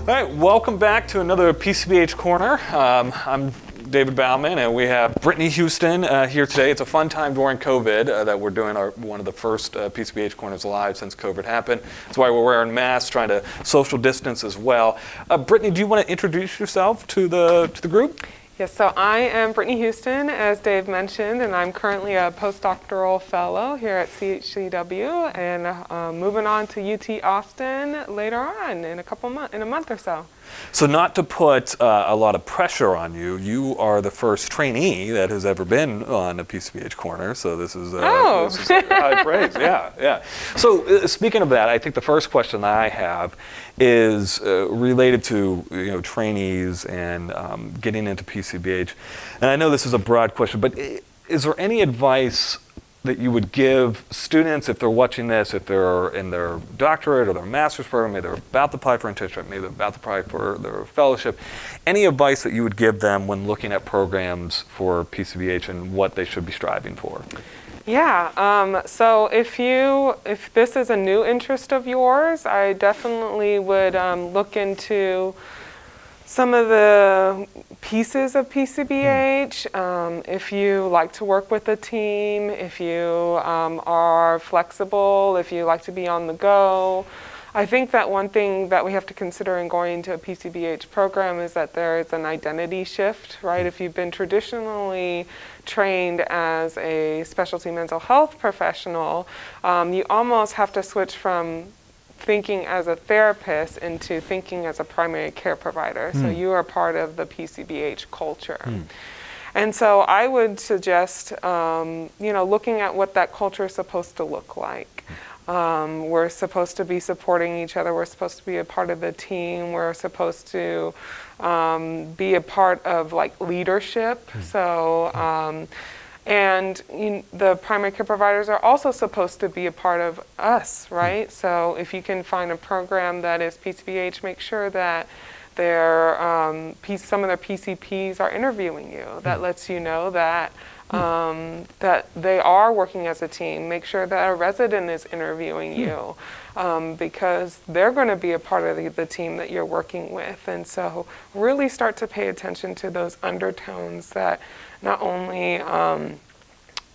All right, welcome back to another PCBH Corner. I'm David Bauman, and we have Brittany Houston here today. It's a fun time during COVID that we're doing one of the first PCBH Corners live since COVID happened. That's why we're wearing masks, trying to social distance as well. Brittany, do you want to introduce yourself to the group? Yes, so I am Brittany Houston, as Dave mentioned, and I'm currently a postdoctoral fellow here at CHCW, and moving on to UT Austin later on in a month or so. So not to put a lot of pressure on you, you are the first trainee that has ever been on a PCBH Corner, so this is high praise, yeah. So speaking of that, I think the first question that I have is related to trainees and getting into PCBH. And I know this is a broad question, but is there any advice that you would give students if they're watching this, if they're in their doctorate or their master's program, maybe they're about to apply for internship, maybe they're about to apply for their fellowship, any advice that you would give them when looking at programs for PCBH and what they should be striving for? Yeah, so if this is a new interest of yours, I definitely would look into some of the pieces of PCBH. If you like to work with a team, if you are flexible, if you like to be on the go. I think that one thing that we have to consider in going into a PCBH program is that there is an identity shift, right? If you've been traditionally trained as a specialty mental health professional, you almost have to switch from thinking as a therapist into thinking as a primary care provider. So you are part of the PCBH culture. And so I would suggest, looking at what that culture is supposed to look like. We're supposed to be supporting each other. We're supposed to be a part of the team. We're supposed to be a part of leadership. So, and the primary care providers are also supposed to be a part of us, right? So if you can find a program that is PCBH, make sure that some of their PCPs are interviewing you. That lets you know that that they are working as a team. Make sure that a resident is interviewing you because they're going to be a part of the team that you're working with. And so really start to pay attention to those undertones that not only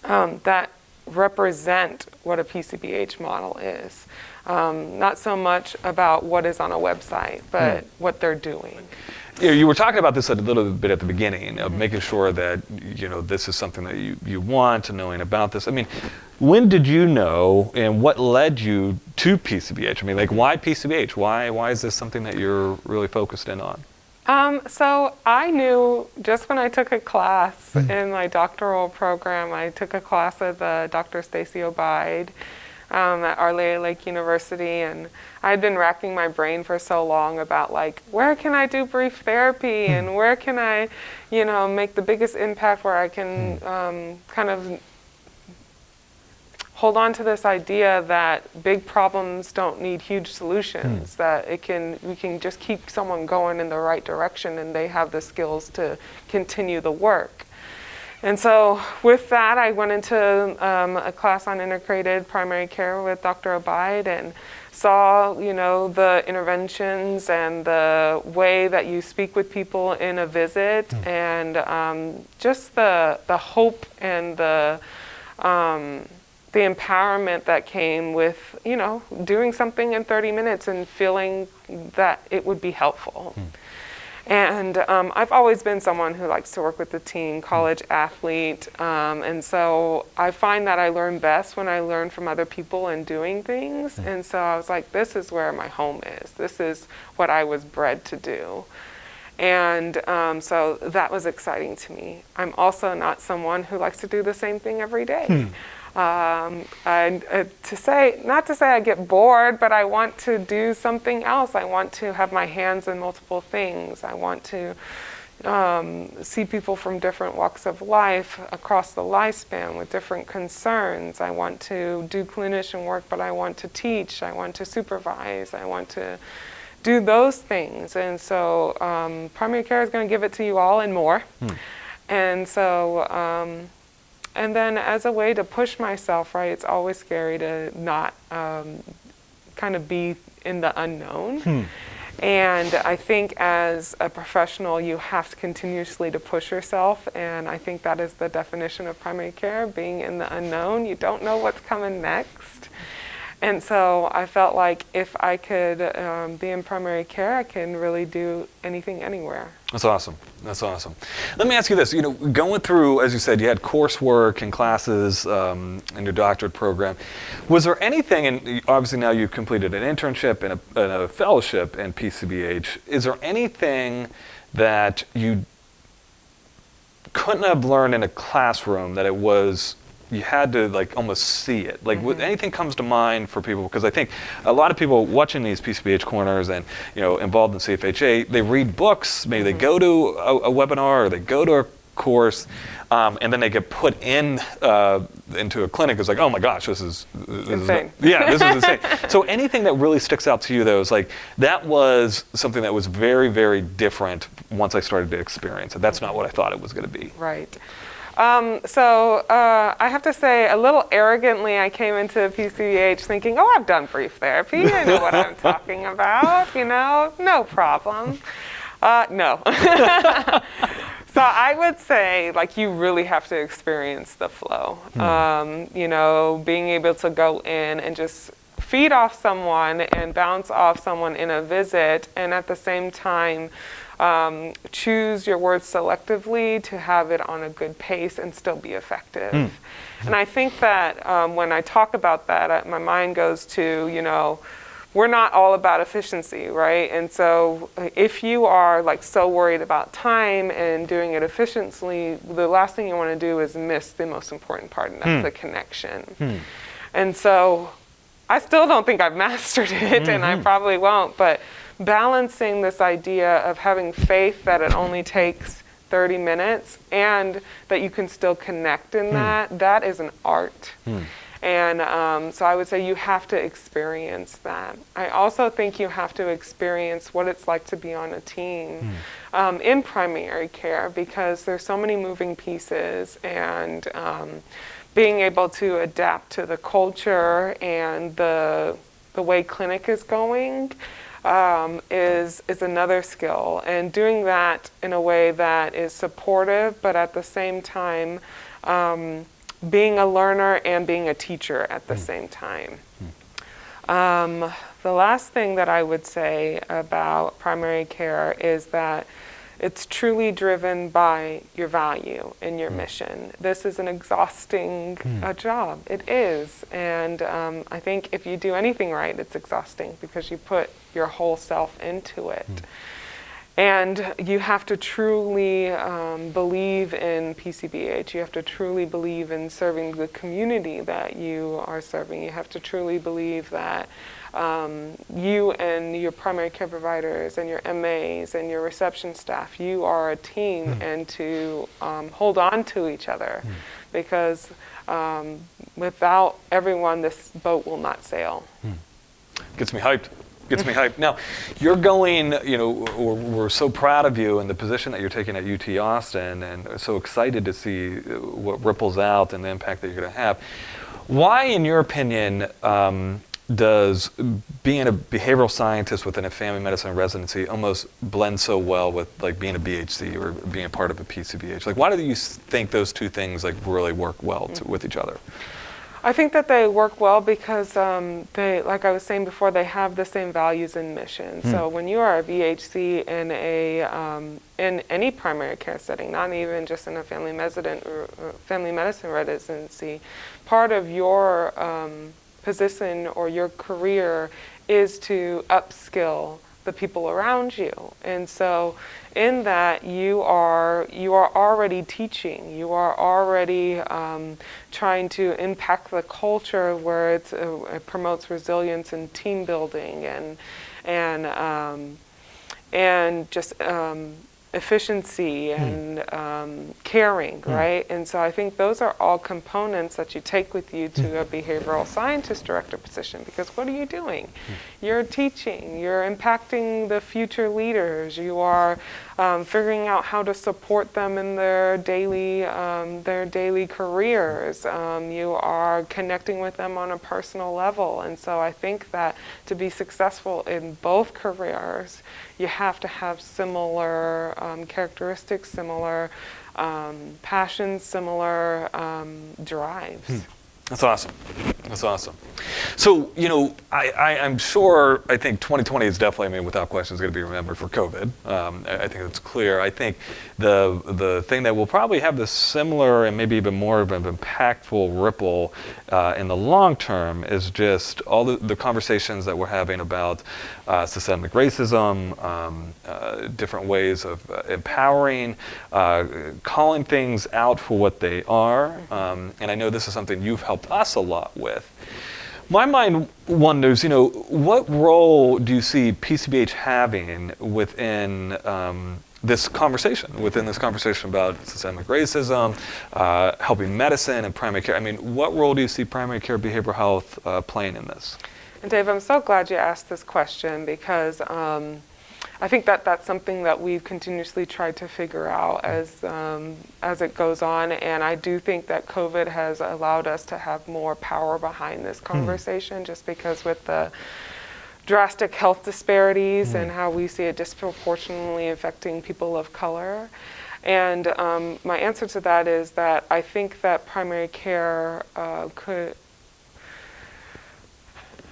that represent what a PCBH model is. Not so much about what is on a website, but what they're doing. You were talking about this a little bit at the beginning, of making sure that this is something that you want, and knowing about this. I mean, when did you know, and what led you to PCBH? I mean, why PCBH? Why is this something that you're really focused in on? So I knew just when I took a class in my doctoral program, I took a class with Dr. Stacy Obaid at Our Lady Lake University, and I had been racking my brain for so long about where can I do brief therapy and where can I, make the biggest impact, where I can kind of hold on to this idea that big problems don't need huge solutions, that we can just keep someone going in the right direction and they have the skills to continue the work. And so with that, I went into a class on integrated primary care with Dr. Obaid and saw, the interventions and the way that you speak with people in a visit, and just the hope and the empowerment that came with, doing something in 30 minutes and feeling that it would be helpful. And I've always been someone who likes to work with the team, college athlete, and so I find that I learn best when I learn from other people and doing things. And so I was like, this is where my home is. This is what I was bred to do. And so that was exciting to me. I'm also not someone who likes to do the same thing every day. Not to say I get bored, but I want to do something else. I want to have my hands in multiple things. I want to see people from different walks of life across the lifespan with different concerns. I want to do clinician work, but I want to teach. I want to supervise. I want to do those things. And so primary care is going to give it to you all and more. And so and then as a way to push myself, right, it's always scary to not kind of be in the unknown. And I think as a professional, you have to continuously to push yourself. And I think that is the definition of primary care, being in the unknown. You don't know what's coming next. And so I felt like if I could be in primary care, I can really do anything, anywhere. That's awesome. That's awesome. Let me ask you this. Going through, as you said, you had coursework and classes in your doctorate program. Was there anything, and obviously now you've completed an internship and a fellowship in PCBH, is there anything that you couldn't have learned in a classroom that you had to almost see it? Anything comes to mind for people? Because I think a lot of people watching these PCBH corners and involved in CFHA, they read books, maybe they go to a webinar or they go to a course, and then they get put into a clinic. It's like, oh my gosh, this is insane. This is insane. So anything that really sticks out to you, though, is that was something that was very, very different once I started to experience it. That's not what I thought it was going to be. Right. So I have to say, a little arrogantly, I came into PCBH thinking, oh, I've done brief therapy. I know what I'm talking about, no problem. No. So I would say, you really have to experience the flow. Being able to go in and just feed off someone and bounce off someone in a visit, and at the same time, choose your words selectively to have it on a good pace and still be effective. And I think that when I talk about that, my mind goes to, we're not all about efficiency, right? And so if you are so worried about time and doing it efficiently, the last thing you want to do is miss the most important part, and that's the connection. And so I still don't think I've mastered it, and I probably won't, but balancing this idea of having faith that it only takes 30 minutes and that you can still connect in that is an art. And so I would say you have to experience that. I also think you have to experience what it's like to be on a team in primary care, because there's so many moving pieces, and being able to adapt to the culture and the way clinic is going is another skill, and doing that in a way that is supportive, but at the same time being a learner and being a teacher at the same time. The last thing that I would say about primary care is that it's truly driven by your value and your mission. This is an exhausting job. It is. And I think if you do anything right, it's exhausting because you put your whole self into it. And you have to truly believe in PCBH. You have to truly believe in serving the community that you are serving. You have to truly believe that you and your primary care providers and your MAs and your reception staff, you are a team, and to hold on to each other, because without everyone, this boat will not sail. Gets me hyped. Gets me hyped. Now, you're going, we're so proud of you and the position that you're taking at UT Austin, and so excited to see what ripples out and the impact that you're going to have. Why, in your opinion, does being a behavioral scientist within a family medicine residency almost blend so well with being a BHC or being a part of a PCBH? Why do you think those two things really work well with each other? I think that they work well because they, like I was saying before, they have the same values and mission. So when you are a VHC in any primary care setting, not even just in a family medicine residency, part of your position or your career is to upskill the people around you. And so in that, you are already teaching, you are already trying to impact the culture where it promotes resilience and team building and just efficiency and caring, right? And so I think those are all components that you take with you to a behavioral scientist director position, because what are you doing? You're teaching, you're impacting the future leaders, you are figuring out how to support them in their daily careers. You are connecting with them on a personal level. And so I think that to be successful in both careers, you have to have similar characteristics, similar passions, similar drives. That's awesome. That's awesome. So, I'm sure, I think 2020 is definitely, without question, is going to be remembered for COVID. I think that's clear. I think the thing that will probably have the similar and maybe even more of an impactful ripple in the long term is just all the conversations that we're having about systemic racism, different ways of empowering, calling things out for what they are. And I know this is something you've helped us a lot with. My mind wonders, what role do you see PCBH having within this conversation about systemic racism, helping medicine and primary care? What role do you see primary care behavioral health playing in this? And Dave, I'm so glad you asked this question because I think that that's something that we've continuously tried to figure out as it goes on, and I do think that COVID has allowed us to have more power behind this conversation, just because with the drastic health disparities and how we see it disproportionately affecting people of color. And my answer to that is that I think that primary care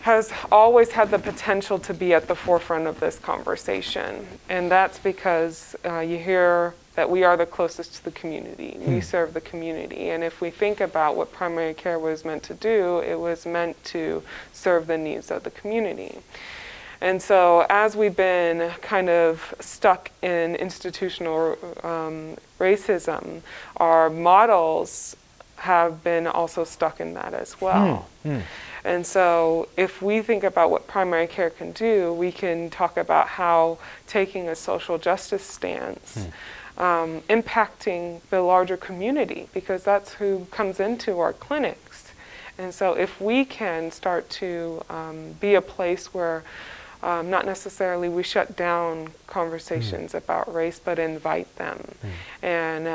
has always had the potential to be at the forefront of this conversation. And that's because you hear that we are the closest to the community. We serve the community. And if we think about what primary care was meant to do, it was meant to serve the needs of the community. And so as we've been kind of stuck in institutional racism, our models have been also stuck in that as well. And so if we think about what primary care can do, we can talk about how taking a social justice stance, impacting the larger community, because that's who comes into our clinics. And so if we can start to be a place where not necessarily we shut down conversations about race, but invite them, and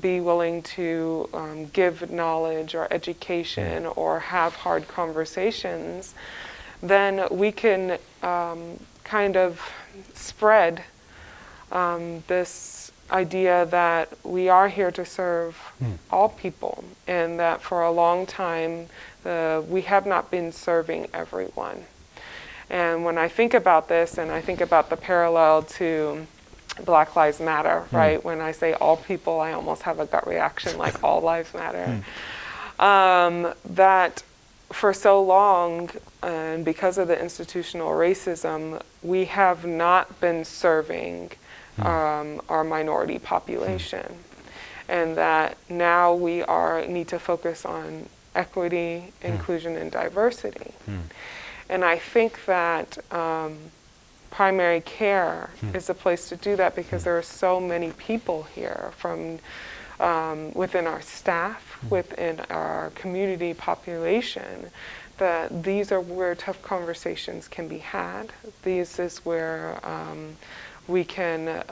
be willing to give knowledge or education or have hard conversations, then we can kind of spread this idea that we are here to serve all people, and that for a long time we have not been serving everyone. And when I think about this, and I think about the parallel to Black Lives Matter, right? When I say all people, I almost have a gut reaction like all lives matter. That for so long, and because of the institutional racism, we have not been serving our minority population. And that now we need to focus on equity, inclusion, and diversity. And I think that primary care is a place to do that, because there are so many people here from within our staff, within our community population, that these are where tough conversations can be had. This is where we can,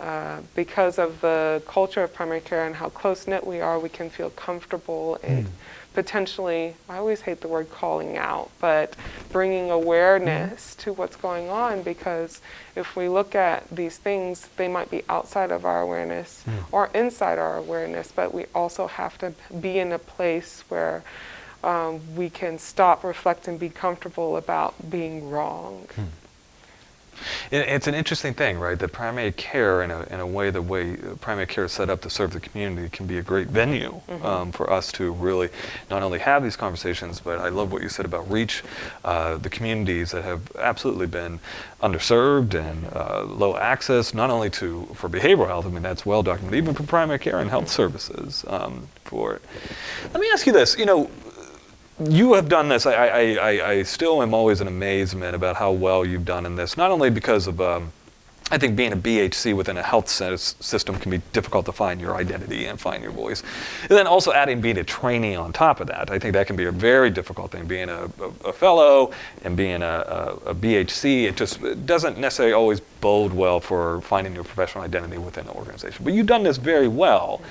because of the culture of primary care and how close-knit we are, we can feel comfortable in potentially, I always hate the word calling out, but bringing awareness to what's going on, because if we look at these things, they might be outside of our awareness or inside our awareness, but we also have to be in a place where we can stop, reflect, and be comfortable about being wrong. It's an interesting thing, right? That primary care, in a way, the way primary care is set up to serve the community, can be a great venue for us to really not only have these conversations, but I love what you said about reach the communities that have absolutely been underserved and low access, not only for behavioral health, that's well documented, even for primary care and health services for it. Let me ask you this, you have done this. I still am always in amazement about how well you've done in this, not only because of I think being a BHC within a health system can be difficult to find your identity and find your voice. And then also adding being a trainee on top of that, I think that can be a very difficult thing. Being a fellow and being a BHC, it doesn't necessarily always bode well for finding your professional identity within an organization. But you've done this very well,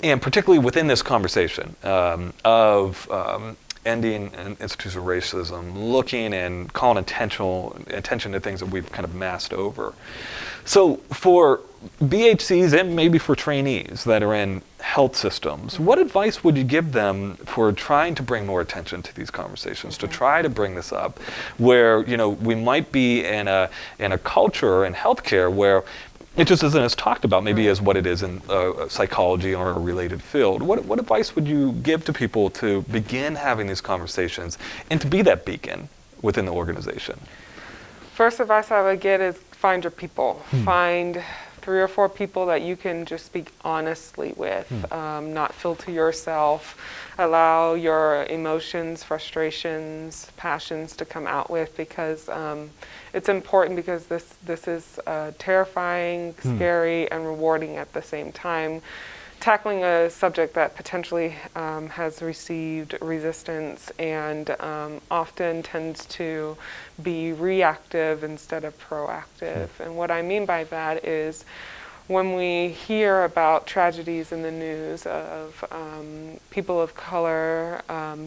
and particularly within this conversation of ending institutional racism, looking and calling attention to things that we've kind of masked over. So for BHCs and maybe for trainees that are in health systems, what advice would you give them for trying to bring more attention to these conversations, to try to bring this up, where we might be in a culture in healthcare where it just isn't as talked about, maybe as what it is in psychology or a related field. What advice would you give to people to begin having these conversations and to be that beacon within the organization? First advice I would get is find your people. Find 3 or 4 people that you can just speak honestly with, not filter yourself. Allow your emotions, frustrations, passions to come out with, because it's important, because this is terrifying, scary, and rewarding at the same time. Tackling a subject that potentially has received resistance and often tends to be reactive instead of proactive. And what I mean by that is, when we hear about tragedies in the news of people of color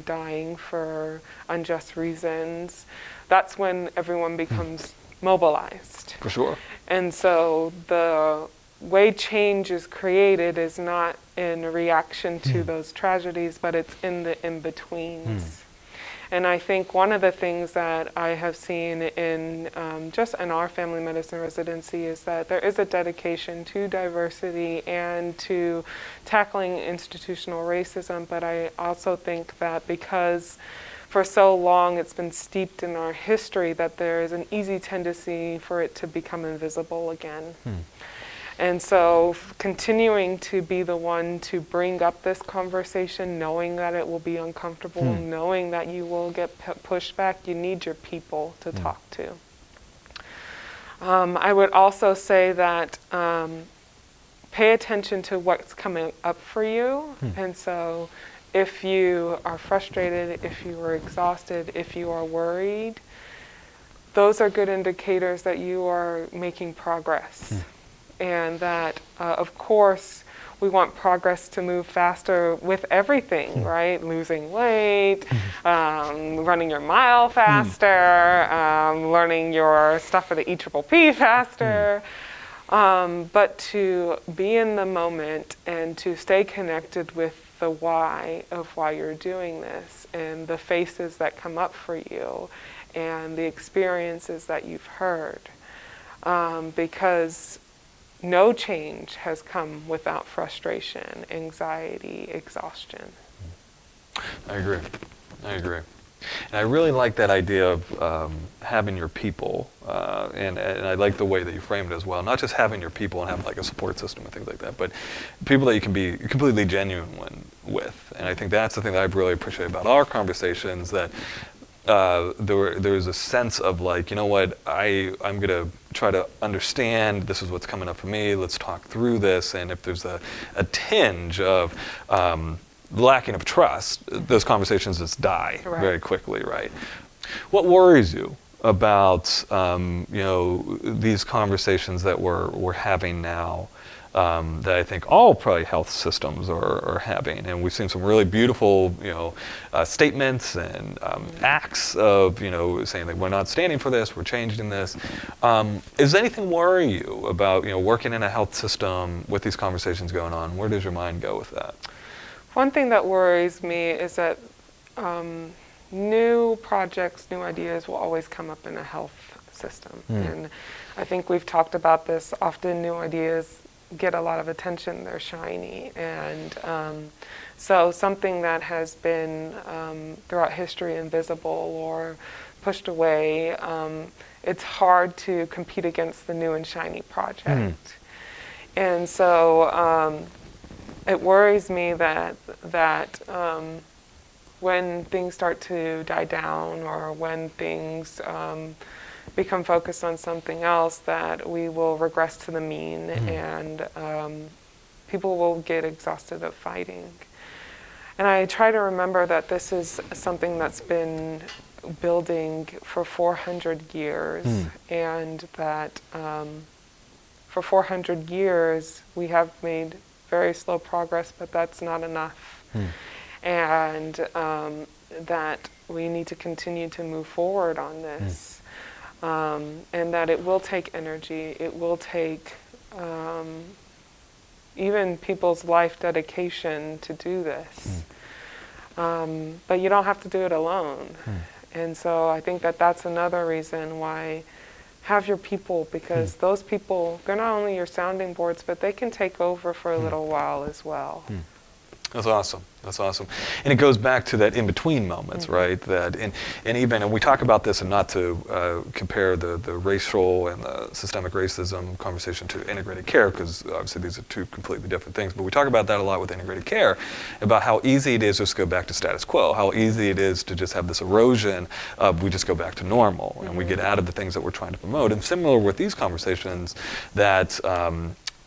dying for unjust reasons, that's when everyone becomes mobilized. For sure. And so the way change is created is not in reaction to those tragedies, but it's in the in-betweens. And I think one of the things that I have seen in just in our family medicine residency is that there is a dedication to diversity and to tackling institutional racism, but I also think that because for so long it's been steeped in our history, that there is an easy tendency for it to become invisible again. And so continuing to be the one to bring up this conversation, knowing that it will be uncomfortable, knowing that you will get pushed back, you need your people to talk to. I would also say that pay attention to what's coming up for you. And so if you are frustrated, if you are exhausted, if you are worried, those are good indicators that you are making progress. And that, of course, we want progress to move faster with everything, right? Losing weight, running your mile faster, learning your stuff for the EPPP faster. But to be in the moment and to stay connected with the why of why you're doing this, and the faces that come up for you, and the experiences that you've heard. Because no change has come without frustration, anxiety, exhaustion. I agree. And I really like that idea of having your people, and I like the way that you framed it as well. Not just having your people and having like a support system and things like that, but people that you can be completely genuine with. And I think that's the thing that I've really appreciated about our conversations, that there's a sense of like, you know what, I'm going to try to understand, this is what's coming up for me, let's talk through this, and if there's a tinge of lacking of trust, those conversations just die very quickly, right? What worries you about these conversations that we're having now, that I think all probably health systems are having, and we've seen some really beautiful, statements and acts of, saying that we're not standing for this, we're changing this. Is anything worry you about, working in a health system with these conversations going on? Where does your mind go with that? One thing that worries me is that new projects, new ideas will always come up in a health system, and I think we've talked about this. Often, new ideas get a lot of attention, they're shiny, and so something that has been throughout history invisible or pushed away, it's hard to compete against the new and shiny project. And so it worries me that when things start to die down, or when things become focused on something else, that we will regress to the mean, and people will get exhausted of fighting. And I try to remember that this is something that's been building for 400 years, and that for 400 years we have made very slow progress, but that's not enough. And that we need to continue to move forward on this, and that it will take energy, it will take even people's life dedication to do this. But you don't have to do it alone. And so I think that that's another reason why have your people, because those people, they're not only your sounding boards, but they can take over for a little while as well. That's awesome. That's awesome. And it goes back to that in-between moments, right? That and we talk about this, and not to compare the racial and the systemic racism conversation to integrated care, because obviously these are two completely different things. But we talk about that a lot with integrated care, about how easy it is just to go back to status quo, how easy it is to just have this erosion of we just go back to normal, and we get out of the things that we're trying to promote. And similar with these conversations, that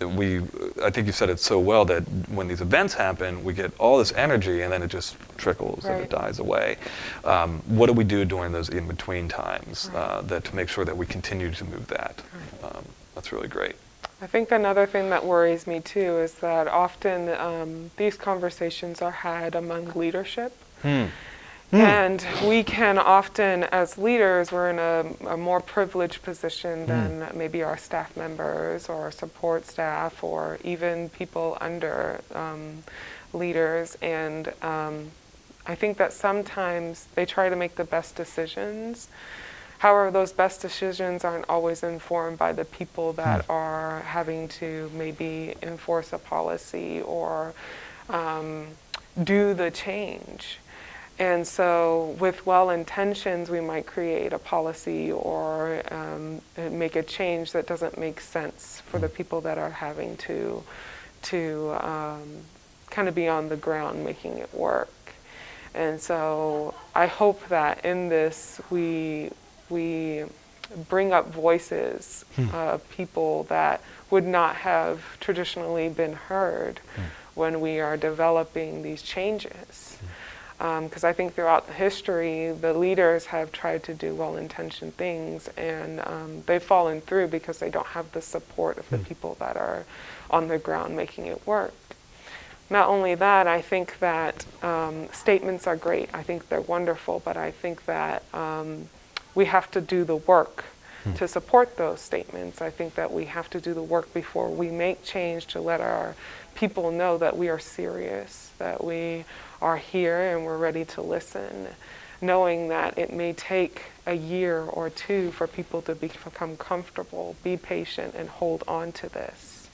I think you said it so well, that when these events happen, we get all this energy and then it just trickles and it dies away. What do we do during those in-between times that to make sure that we continue to move that? That's really great. I think another thing that worries me too is that often these conversations are had among leadership. And we can often, as leaders, we're in a more privileged position than maybe our staff members or our support staff, or even people under leaders. And I think that sometimes they try to make the best decisions. However, those best decisions aren't always informed by the people that are having to maybe enforce a policy or do the change. And so with well intentions, we might create a policy or make a change that doesn't make sense for the people that are having to kind of be on the ground making it work. And so I hope that in this we bring up voices of people that would not have traditionally been heard when we are developing these changes. Because I think throughout the history, the leaders have tried to do well-intentioned things, and they've fallen through because they don't have the support of the people that are on the ground making it work. Not only that, I think that statements are great. I think they're wonderful, but I think that we have to do the work to support those statements. I think that we have to do the work before we make change, to let our people know that we are serious, that we are here and we're ready to listen, knowing that it may take a year or two for people to become comfortable, be patient, and hold on to this.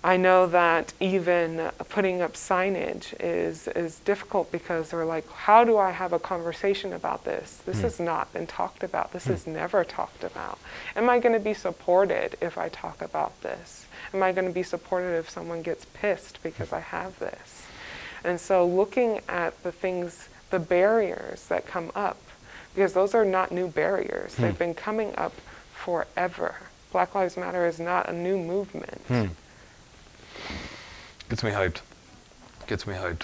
I know that even putting up signage is difficult, because they're like, how do I have a conversation about this? This has not been talked about. This is never talked about. Am I going to be supported if I talk about this? Am I going to be supported if someone gets pissed because I have this? And so looking at the things, the barriers that come up, because those are not new barriers. They've been coming up forever. Black Lives Matter is not a new movement. Gets me hyped. Gets me hyped.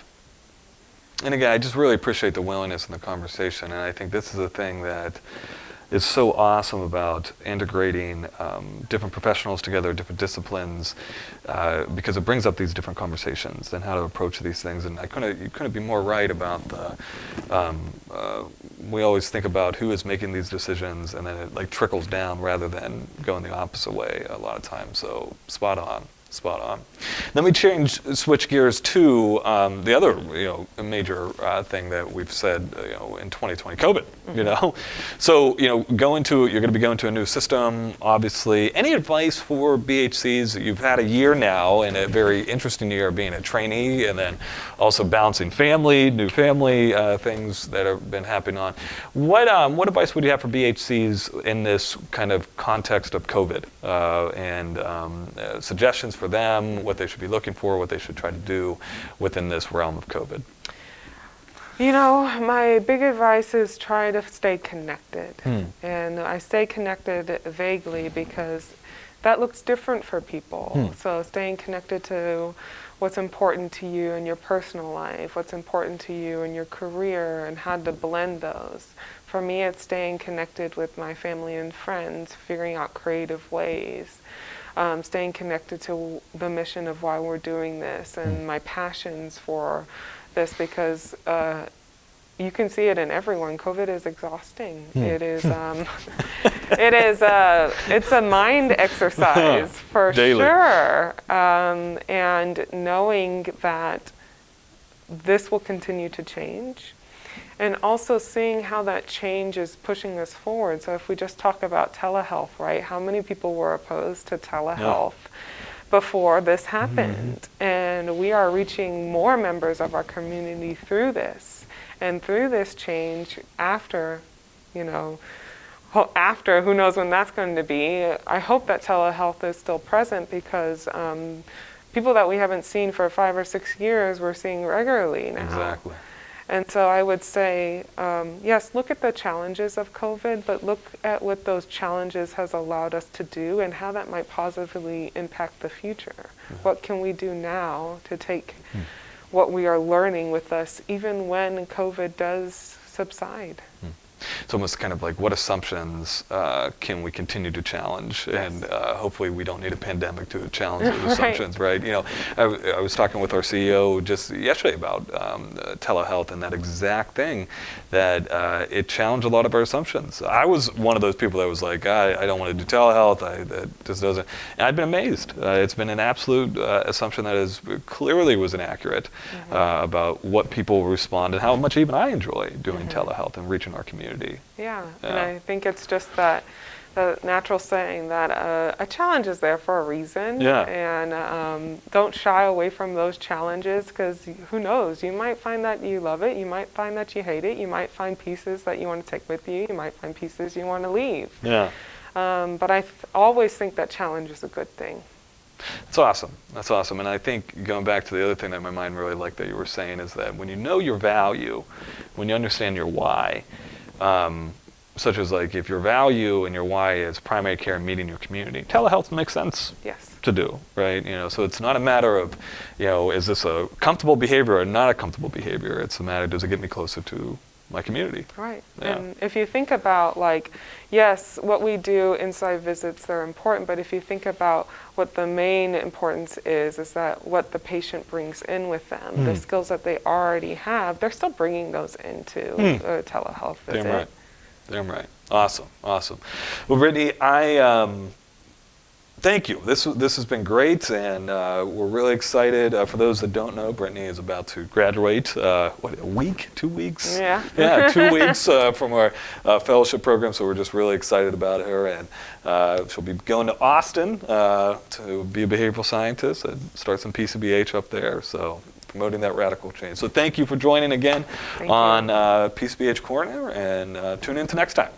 And again, I just really appreciate the willingness in the conversation, and I think this is a thing that is so awesome about integrating different professionals together, different disciplines, because it brings up these different conversations and how to approach these things. And you couldn't be more right about we always think about who is making these decisions, and then it like trickles down rather than going the opposite way a lot of times. So spot on. Spot on. Let me switch gears to the other, major thing that we've said, in 2020, COVID. So you're going to be going to a new system, obviously. Any advice for BHCs? You've had a year now, and a very interesting year being a trainee, and then also balancing new family things that have been happening on. What advice would you have for BHCs in this kind of context of COVID, and suggestions for them, what they should be looking for, what they should try to do within this realm of COVID? You know, my big advice is try to stay connected. And I say connected vaguely because that looks different for people. So staying connected to what's important to you in your personal life, what's important to you in your career, and how to blend those. For me, it's staying connected with my family and friends, figuring out creative ways, staying connected to the mission of why we're doing this and my passions for this, because you can see it in everyone. COVID is exhausting. It is, it's a mind exercise for Daily. sure. And knowing that this will continue to change, and also seeing how that change is pushing us forward. So if we just talk about telehealth, right? How many people were opposed to telehealth before this happened? And we are reaching more members of our community through this. And through this change, after, you know, after, who knows when that's going to be, I hope that telehealth is still present, because people that we haven't seen for 5 or 6 years, we're seeing regularly now. Exactly. And so I would say, yes, look at the challenges of COVID, but look at what those challenges has allowed us to do and how that might positively impact the future. What can we do now to take what we are learning with us, even when COVID does subside? It's almost kind of like, what assumptions can we continue to challenge? And hopefully we don't need a pandemic to challenge those assumptions, right? You know, I was talking with our CEO just yesterday about telehealth and that exact thing, that it challenged a lot of our assumptions. I was one of those people that was like, I don't want to do telehealth, that just doesn't. And I've been amazed. It's been an absolute assumption that is clearly was inaccurate about what people respond and how much even I enjoy doing telehealth and reaching our community. Yeah, and I think it's just that the natural saying that a challenge is there for a reason. And don't shy away from those challenges, because who knows, you might find that you love it, you might find that you hate it, you might find pieces that you want to take with you, you might find pieces you want to leave. But I always think that challenge is a good thing. That's awesome. That's awesome. And I think going back to the other thing that my mind really liked that you were saying is that when you know your value, when you understand your why, such as like if your value and your why is primary care and meeting your community, telehealth makes sense to do, right? You know, so it's not a matter of, you know, is this a comfortable behavior or not a comfortable behavior? It's a matter, does it get me closer to my community? Right. And if you think about, like, yes, what we do inside visits, they're important, but if you think about what the main importance is that what the patient brings in with them, the skills that they already have, they're still bringing those into a telehealth visit. Damn right. Damn right. Awesome. Awesome. Well, Brittany, thank you. This has been great, and we're really excited. For those that don't know, Brittany is about to graduate, what, a week, 2 weeks? Yeah. Yeah, 2 weeks from our fellowship program, so we're just really excited about her. And she'll be going to Austin to be a behavioral scientist and start some PCBH up there, so promoting that radical change. So thank you for joining again on PCBH Corner, and tune in to next time.